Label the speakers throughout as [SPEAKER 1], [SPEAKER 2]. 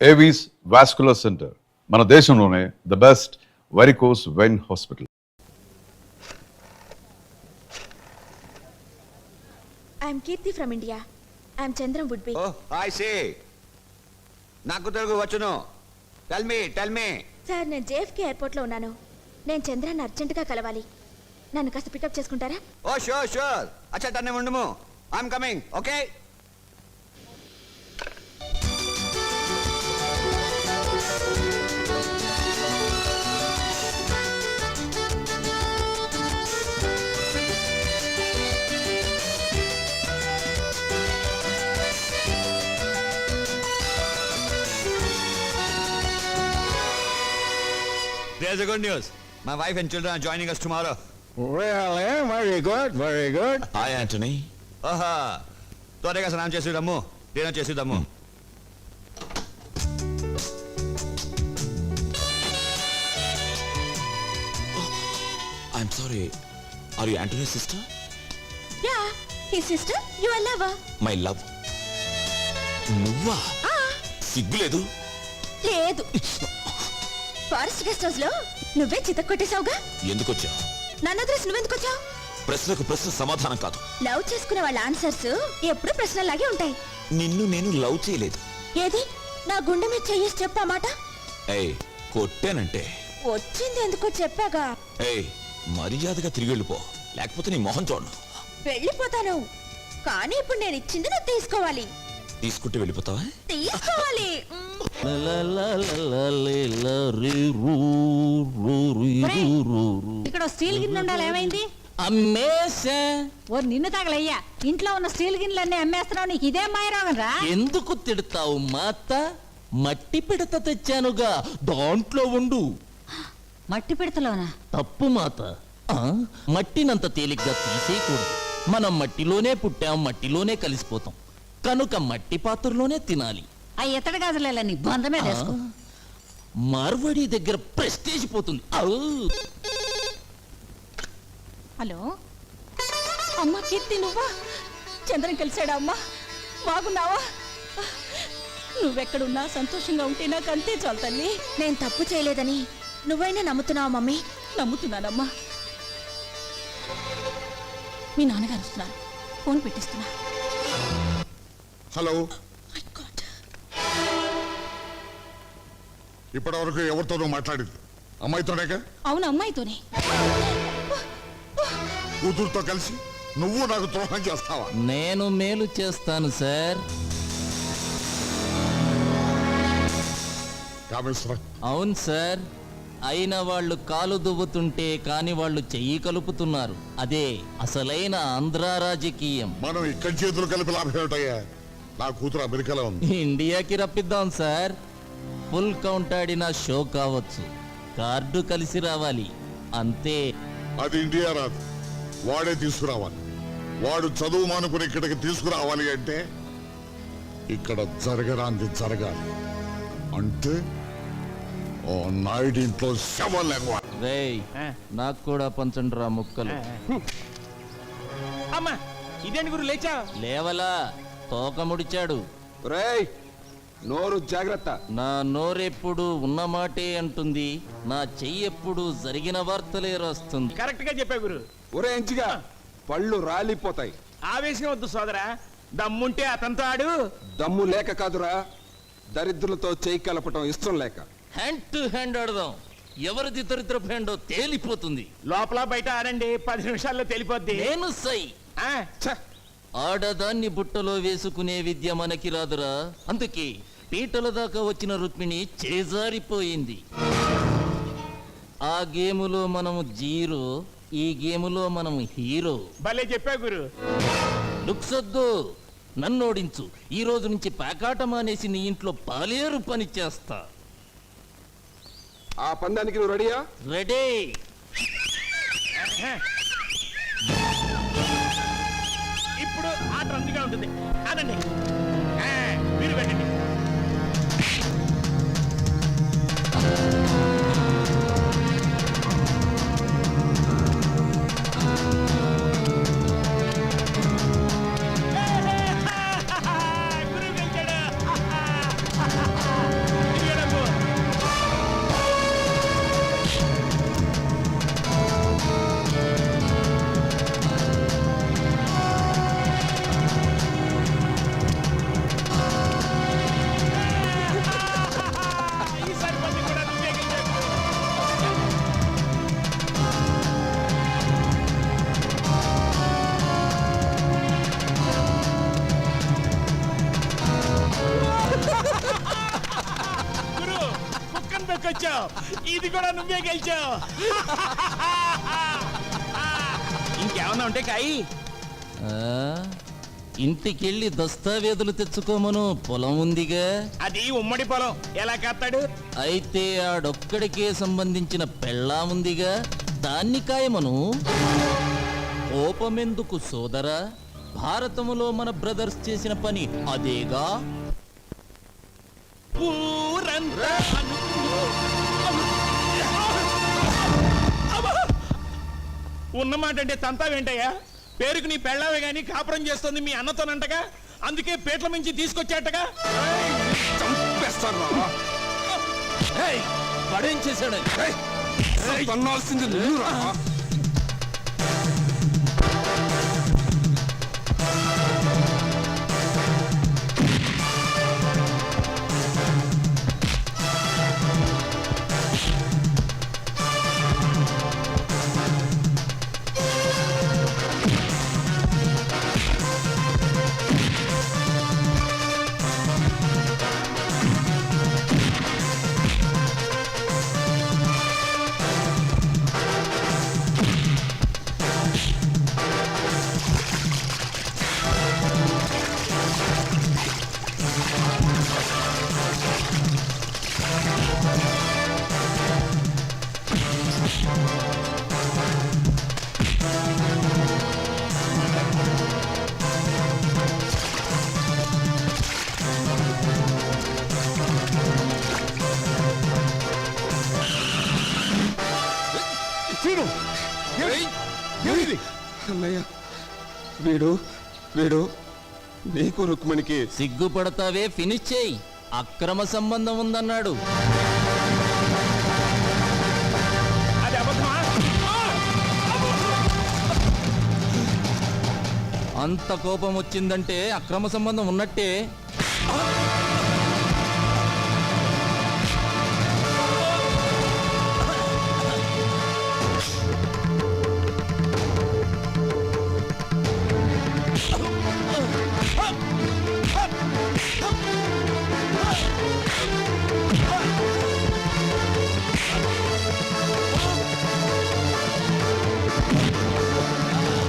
[SPEAKER 1] Avis vascular centre, మన దేశంలోనే the best varicose vein hospital.
[SPEAKER 2] I'm Keerthi from India. I'm Chandram would be.
[SPEAKER 3] Oh I see. నాకు తెలుగు వచ్చును. Tell me.
[SPEAKER 2] Sir, నేను JFK ఎయిర్పోర్ట్లో ఉన్నాను. నేను చంద్రాన్ని అర్జెంటుగా కలవాలి. నన్ను కాస్త పికప్ చేసుకుంటారా?
[SPEAKER 3] Oh sure. అచ్చా తన్నే ఉండుము. I'm coming. Okay. There's a good news. My wife and children are joining us tomorrow.
[SPEAKER 4] Really? Very good.
[SPEAKER 5] Hi, Anthony.
[SPEAKER 3] Aha. త్వరగా స్నానం చేసిద్దాము, dinner చేసిద్దాము.
[SPEAKER 5] I'm sorry. Are you Anthony's sister?
[SPEAKER 2] Yeah, his sister, your lover.
[SPEAKER 5] My love. నువ్వా? సిగ్గులేదు?
[SPEAKER 2] లేదు. Forest guest house లో నువ్వే చితక్ కొట్టేశావుగా.
[SPEAKER 5] ఎందుకు వచ్చావు?
[SPEAKER 2] నన్ను అడ్రస్ నువ్వెందుకు వచ్చావు?
[SPEAKER 5] ప్రశ్నకు ప్రశ్న సమాధానం కాదు.
[SPEAKER 2] లవ్ చేసుకునే వాళ్ళ ఆన్సర్స్ ఎప్పుడు ప్రశ్నలాగే ఉంటాయి.
[SPEAKER 5] నిన్ను నేను లవ్ చేయలేదు.
[SPEAKER 2] ఏది? నా గుండె మీద చెయ్యేసి చెప్పా మాట.
[SPEAKER 5] ఏయ్, కొట్టానంటే
[SPEAKER 2] వచ్చింది ఎందుకో చెప్పాగా.
[SPEAKER 5] ఏయ్, మర్యాదగా తిరిగి వెళ్ళిపో, లేకపోతే నీ మొహం చూడను.
[SPEAKER 2] వెళ్ళిపోతాను, కానీ ఇప్పుడు నేను ఇచ్చింది నువ్వు తీసుకోవాలి.
[SPEAKER 5] తీసుకుంటే వెళ్ళిపోతావా?
[SPEAKER 2] తీసుకోవాలి.
[SPEAKER 6] ఇక్కడ స్టీల్ గిన్నె ఉండాలి, ఏమైంది?
[SPEAKER 4] అమ్మేసా.
[SPEAKER 6] ఓ నిన్ను తగలయ్యా, ఇంట్లో ఉన్న స్టీల్ గిన్నెలన్నీ అమ్మేస్తున్నావు. నీకు ఇదే మాయరాగం రా.
[SPEAKER 4] ఎందుకు తిడతావు మాత? మట్టి పిడత తెచ్చానుగా, దాంట్లో ఉండు.
[SPEAKER 6] మట్టి పిడతలోనా?
[SPEAKER 4] తప్పు మాత. మట్టినంత తేలిగ్గా తీసేయకూడదు. మనం మట్టిలోనే పుట్టాం, మట్టిలోనే కలిసిపోతాం కనుక మట్టి పాత్రలోనే తినాలి.
[SPEAKER 6] ఆ ఎత్తడి గాజుల నీ బంధ మీద వేసుకో.
[SPEAKER 4] మార్వడి దగ్గర ప్రెస్టేజ్ పోతుంది.
[SPEAKER 6] హలో అమ్మా, కీర్తి నువ్వా? చంద్రం కలిశాడా అమ్మా? బాగున్నావా? నువ్వెక్కడున్నా సంతోషంగా ఉంటే నాకు అంతే చాలు తల్లి.
[SPEAKER 2] నేను తప్పు చేయలేదని నువ్వైనా నమ్ముతున్నావా మమ్మీ?
[SPEAKER 6] నమ్ముతున్నానమ్మా. మీ నాన్నగారు వస్తున్నారు, ఫోన్ పెట్టిస్తున్నా.
[SPEAKER 7] హలో, ఇప్పటి వరకు ఎవరితోనూ మాట్లాడింది? అమ్మాయితోనేగా?
[SPEAKER 6] అవును, అమ్మాయితోనే.
[SPEAKER 7] కూతురుతో కలిసి నువ్వు నాకు ద్రోహం చేస్తావా?
[SPEAKER 4] నేను మేలు చేస్తాను సార్.
[SPEAKER 7] కామేశ్వర.
[SPEAKER 4] అవును సార్. అయిన వాళ్ళు కాలు దువ్వుతుంటే కాని వాళ్ళు చెయ్యి కలుపుతున్నారు. అదే అసలైన ఆంధ్ర రాజకీయం.
[SPEAKER 7] మనం ఇక్కడి చేతులు కలిపి లాభం ఏమిటయ్యా? నా కూతురు అమెరికాలో ఉంది.
[SPEAKER 4] ఇండియాకి రప్పిద్దాం సార్. ఫుల్ కౌంట్ ఆడిన షో కావచ్చు, కార్డు కలిసి రావాలి అంతే.
[SPEAKER 7] అది ఇండియా రాదు, వాడే తీసుకురావాలి. వాడు చదువు మానుకుని ఇక్కడికి తీసుకురావాలి అంటే ఇక్కడ జరగరాంది జరగాలి. అంటే ఓ నాయుడు ఇంట్లో శవం లేక.
[SPEAKER 4] రేయ్, నాకు కూడా పంచండి రా ముక్కలు.
[SPEAKER 8] అమ్మా, ఇదేంటి గురు లేచా?
[SPEAKER 4] లేవలా, తోక ముడిచాడు.
[SPEAKER 3] రేయ్, నోరు జాగ్రత్త.
[SPEAKER 4] నా నోరెప్పుడు ఉన్నమాటే అంటుంది, నా చెయ్యెప్పుడు జరిగిన వార్తలే రాస్తుంది.
[SPEAKER 8] కరెక్ట్ గా చెప్పా గురు.
[SPEAKER 3] ఒరే ఎంచిగా, పళ్ళు రాలిపోతాయి.
[SPEAKER 8] ఆవేశం వద్దు సోదరా, దమ్ముంటే అతనితో ఆడు.
[SPEAKER 3] దమ్ము లేక కాదురా, దరిద్రులతో చేయి కలపటం ఇష్టం లేక.
[SPEAKER 4] హ్యాండ్ టు హ్యాండ్ ఆడదాం. ఎవరిది దరిద్ర హ్యాండో తేలిపోతుంది.
[SPEAKER 8] లోపల బయట ఆడండి, 10 నిమిషాల్లో తెలిపోద్ది.
[SPEAKER 4] నేను సై.
[SPEAKER 8] ఆ, ఛ.
[SPEAKER 4] ఆడదాన్ని బుట్టలో వేసుకునే విద్య మనకి రాదురా. అందుకే పీటల దాకా వచ్చిన రుక్మిణి చేజారిపోయింది. ఆ గేములో మనము జీరో, ఈ గేములో మనము హీరో.
[SPEAKER 8] భలే చెప్పా గురు.
[SPEAKER 4] లుక్సొద్దు, నన్నోడించు. ఈ రోజు నుంచి పేకాట మానేసి నీ ఇంట్లో పాలేరు పని చేస్తా.
[SPEAKER 3] ఆ పందానికి నువ్వు రెడీయా?
[SPEAKER 4] రెడీ.
[SPEAKER 8] ఇప్పుడు ఆట రంగుగా ఉంటుంది. ఆడండి, మీరు పెట్టండి. గురువు గెలిచాడు. తీసుకొచ్చావు, ఇది కూడా నువ్వే గెలిచావు. ఇంకేమన్నా ఉంటే కాయి.
[SPEAKER 4] ఆ, ఇంటికెళ్ళి దస్తావేజులు తెచ్చుకోమను, పొలం ఉందిగా.
[SPEAKER 8] అది ఉమ్మడి పొలం, ఎలా కాస్తాడు?
[SPEAKER 4] అయితే ఆడొక్కడికే సంబంధించిన పెళ్ళాం ఉందిగా, దాన్ని కాయమను. కోపమెందుకు సోదరా, భారతములో మన బ్రదర్స్ చేసిన పని అదేగా.
[SPEAKER 8] ఊరంతా ఉన్నమాట అంటే తంతావేంటయ్యా? పేరుకు నీ పెళ్ళావే గాని కాపురం చేస్తుంది మీ అన్నతోనంటగా, అందుకే పేట్ల మించి తీసుకొచ్చాటగా.
[SPEAKER 4] పడేం చేశాడు?
[SPEAKER 9] అన్నయ్య, వీడు వీడు నీకు రుక్మిణికి
[SPEAKER 4] సిగ్గుపడతావే, ఫినిష్ చేయి. అక్రమ సంబంధం ఉందన్నాడు.
[SPEAKER 8] అది అబద్ధమా?
[SPEAKER 4] అంత కోపం వచ్చిందంటే అక్రమ సంబంధం ఉన్నట్టే.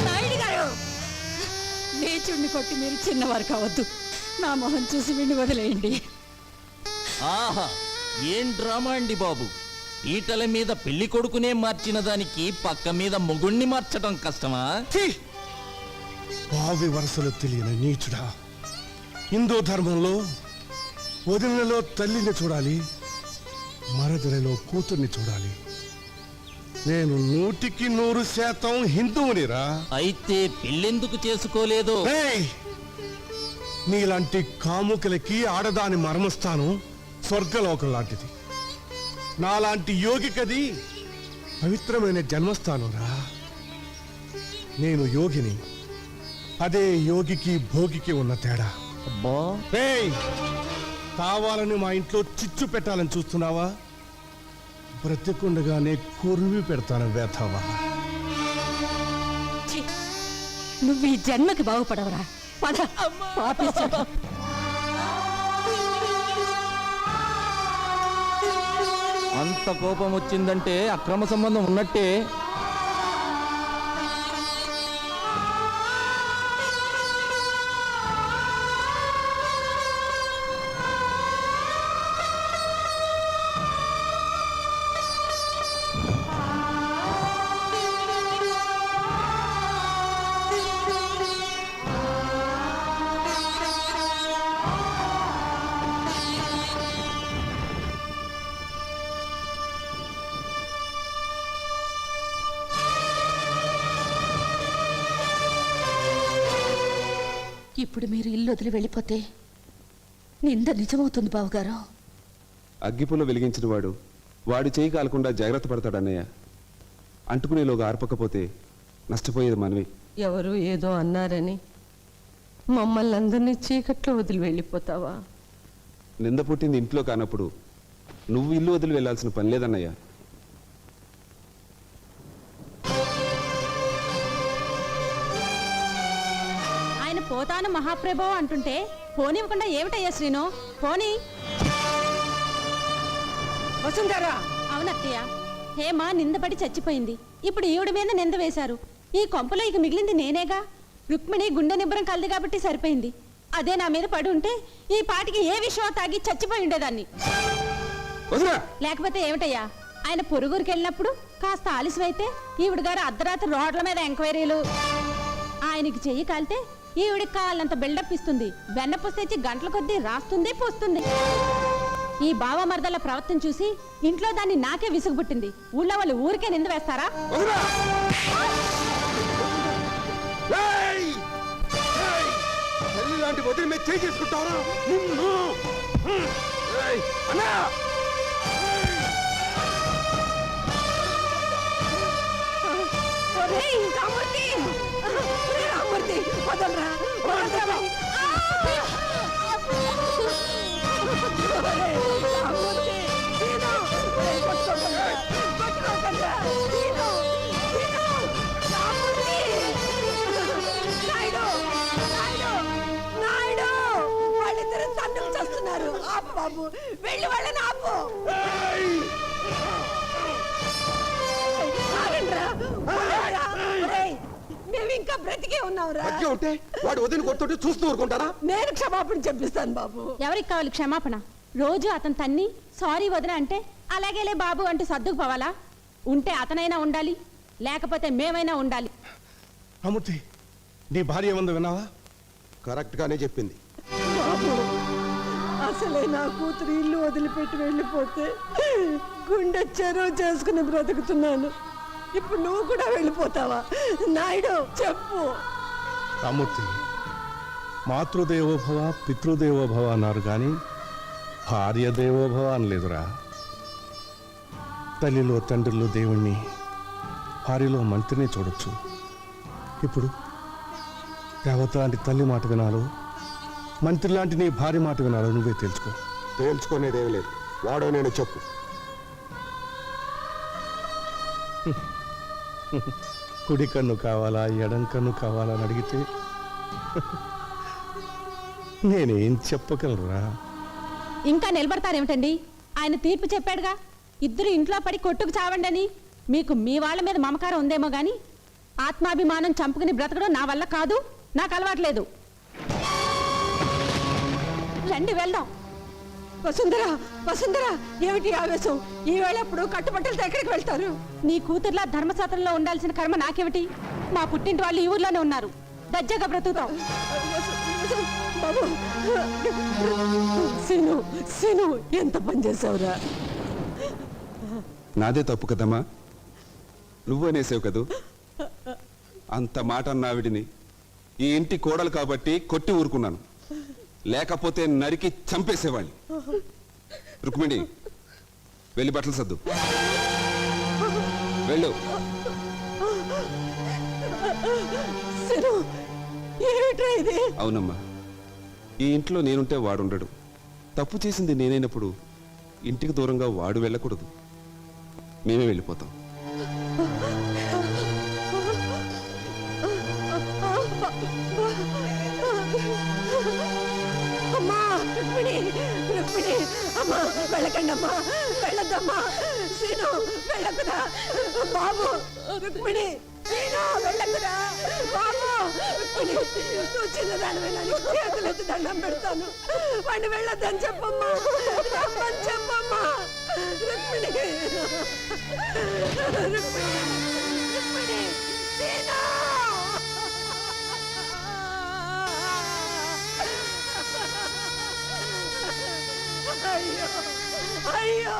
[SPEAKER 6] నాయుడు గారు, నీచుడిని కొట్టి మీరు చిన్నవారు కావద్దు. నా మొహం చూసి విని వదిలేయండి.
[SPEAKER 4] ఆహా, ఏం డ్రామా అండి బాబు. ఈటల మీద పెళ్లి కొడుకునే మార్చిన దానికి పక్క మీద మొగుణ్ణి మార్చడం కష్టమా?
[SPEAKER 10] భావి వరసలు తెలియని నీచుడా. హిందూ ధర్మంలో వదినలో తల్లిని చూడాలి, మరదలలో కూతుర్ని చూడాలి. నేను 100% హిందువునిరా.
[SPEAKER 4] అయితే పెళ్ళెందుకు చేసుకోలేదో?
[SPEAKER 10] ఏయ్! నీలాంటి కాముకలకి ఆడదాని మర్మస్థానం స్వర్గలోకం లాంటిది. నాలాంటి యోగికది పవిత్రమైన జన్మస్థానం రా. నేను యోగిని, అదే యోగికి భోగికి ఉన్న తేడా.
[SPEAKER 4] అబ్బా,
[SPEAKER 10] ఏయ్! కావాలని మా ఇంట్లో చిచ్చు పెట్టాలని చూస్తున్నావా? బ్రతికుండగానే కొరివి పెడతాను వేతావా.
[SPEAKER 6] ఛీ, నువ్వు ఈ జన్మకి బాగుపడవరా. పద, పాపిస్తాడు.
[SPEAKER 4] అంత కోపం వచ్చిందంటే అక్రమ సంబంధం ఉన్నట్టే.
[SPEAKER 6] ఇప్పుడు మీరు ఇల్లు వదిలి వెళ్ళిపోతే నింద నిజమవుతుంది బావగారు.
[SPEAKER 9] అగ్గిపుల్ల వెలిగించిన వాడు వాడి చేయి కాలకుండా జాగ్రత్త పడతాడు అన్నయ్య. అంటుకునేలోగా ఆర్పకపోతే నష్టపోయేది మనవి.
[SPEAKER 11] ఎవరు ఏదో అన్నారని మమ్మల్ని అందరినీ చీకట్లో వదిలి వెళ్ళిపోతావా?
[SPEAKER 9] నింద పుట్టింది ఇంట్లో కానప్పుడు నువ్వు ఇల్లు వదిలి వెళ్ళాల్సిన పని లేదన్నయ్య.
[SPEAKER 6] ఆయన పోతాను మహాప్రభో అంటుంటే పోనివ్వకుండా ఏమిటయ్యా శ్రీను? పోనీ. వసుంధరా అవునత్తయ్య హేమ నిందపడి చచ్చిపోయింది. ఇప్పుడు ఈవిడ మీద నింద వేశారు. ఈ కొంపలో ఇక మిగిలింది నేనేగా. రుక్మిణి గుండె నిబ్బరం కలదు కాబట్టి సరిపోయింది. అదే నా మీద పడి ఉంటే ఈ పాటికి ఏ విషయం తాగి చచ్చిపోయి ఉండేదాన్ని. లేకపోతే ఏమిటయ్యా, ఆయన పొరుగురికి వెళ్ళినప్పుడు కాస్త ఆలస్యమైతే ఈవిడ గారు అర్ధరాత్రి రోడ్ల మీద ఎంక్వైరీలు. ఆయనకి చెయ్యి కాలితే ఈవిడికి కాళ్ళంత బిల్డప్ ఇస్తుంది. వెన్నపూస తెచ్చి గంటల కొద్దీ రాస్తుంది పోస్తుంది. ఈ బావమర్దల ప్రవర్తన చూసి ఇంట్లో దాన్ని నాకే విసుగు పుట్టింది. ఊళ్ళో వాళ్ళు ఊరికే నింద వేస్తారా?
[SPEAKER 3] లాంటి వదిలి మీద చేయి చేసుకుంటావరా నిన్ను? అన్నా
[SPEAKER 6] వాళ్ళిద్దరు తన్నులు చేస్తున్నారు. ఆపు బాబు, వెళ్ళి వాళ్ళని ఆపు. మేము ఇంకా బ్రతికే ఉన్నావురా.
[SPEAKER 3] ఉంటే వాడు వదిలి కొడుతుంటే చూస్తూ ఊరుకుంటారా?
[SPEAKER 6] నేను క్షమాపణ చెప్పిస్తాను బాబు. ఎవరికి కావాలి క్షమాపణ? రోజు అతను తన్ని సారీ వదిన అంటే అలాగేలే బాబు అంటే సర్దుకుపోవాలా? ఉంటే అతనైనా ఉండాలి, లేకపోతే మేమైనా ఉండాలి.
[SPEAKER 10] రామూర్తి, నీ భార్య ఏమందో విన్నావా?
[SPEAKER 3] కరెక్ట్ గానే చెప్పింది.
[SPEAKER 6] అసలే నా కూతురు ఇల్లు వదిలిపెట్టి వెళ్ళిపోతే గుండె చెరువు చేసుకుని బ్రతుకుతున్నాను. ఇప్పుడు నువ్వు కూడా వెళ్ళిపోతావా? నాయుడు చెప్పు.
[SPEAKER 10] రామూర్తి, మాతృదేవోభవ పితృదేవోభవ అన్నారు కానీ భార్య దేవోభవ అనలేదురా. తల్లిలో తండ్రిలో దేవుణ్ణి, భార్యలో మంత్రిని చూడొచ్చు. ఇప్పుడు దేవత లాంటి తల్లి మాట వినాలో, మంత్రి లాంటి నీ భార్య మాట వినాలో నువ్వే తెలుసుకో.
[SPEAKER 3] తేల్చుకునేదేం లేదు. వాడో నేను చెప్పు.
[SPEAKER 10] కుడి కన్ను కావాలా ఎడం కన్ను కావాలా అని అడిగితే నేనేం చెప్పగలరా?
[SPEAKER 6] ఇంకా నిలబడతారేమిటండి? ఆయన తీర్పు చెప్పాడుగా, ఇద్దరు ఇంట్లో పడి కొట్టుకు చావండి అని. మీకు మీ వాళ్ళ మీద మమకారం ఉందేమో గాని ఆత్మాభిమానం చంపుకుని బ్రతకడం నా వల్ల కాదు, నాకు అలవాట్లేదు. రండి వెళ్దాం. వసుంధరా, వసుంధరా, ఏమిటి ఆవేశం? ఈ వేళప్పుడు కట్టుబట్టలతో ఎక్కడికి వెళ్తారు? నీ కూతుర్లా ధర్మశాస్త్రంలో ఉండాల్సిన కర్మ నాకేమిటి? మా పుట్టింటి వాళ్ళు ఈ ఊర్లోనే ఉన్నారు. దజ్జగా బ్రతుకుతాం. బాబు, సీను, సీను, ఎంత పని చేసావురా?
[SPEAKER 9] నాదే తప్పు కదమ్మా, నువ్వు అనేసావు కదూ. అంత మాట అన్నావిడిని ఈ ఇంటి కోడలు కాబట్టి కొట్టి ఊరుకున్నాను, లేకపోతే నరికి చంపేసేవాడిని. రుక్మిణి, వెళ్ళి బట్టలు సర్దు, వెళ్ళు. అవునమ్మా, ఈ ఇంట్లో నేనుంటే వాడుండడు. తప్పు చేసింది నేనైనప్పుడు ఇంటికి దూరంగా వాడు వెళ్ళకూడదు. మేమే వెళ్ళిపోతాం.
[SPEAKER 6] అమ్మా, రుక్మిణి, రుక్మిణి, అమ్మా వెళ్ళకండి అమ్మా, వెళ్ళద్దమ్మా. సీను వెళ్ళకురా బాబు. రుక్మిణి, సీను వెళ్ళకురా బాబు. రుక్మిణి, నువ్వు చిన్నదానివైనా చేతులెత్తి దండం పెడతాను. వాడిని వెళ్ళొద్దని చెప్పమ్మా, రమ్మని చెప్పమ్మా. రుక్మిణి, రుక్మిణి, రుక్మిణి, సీను. అయ్యో, అయ్యో,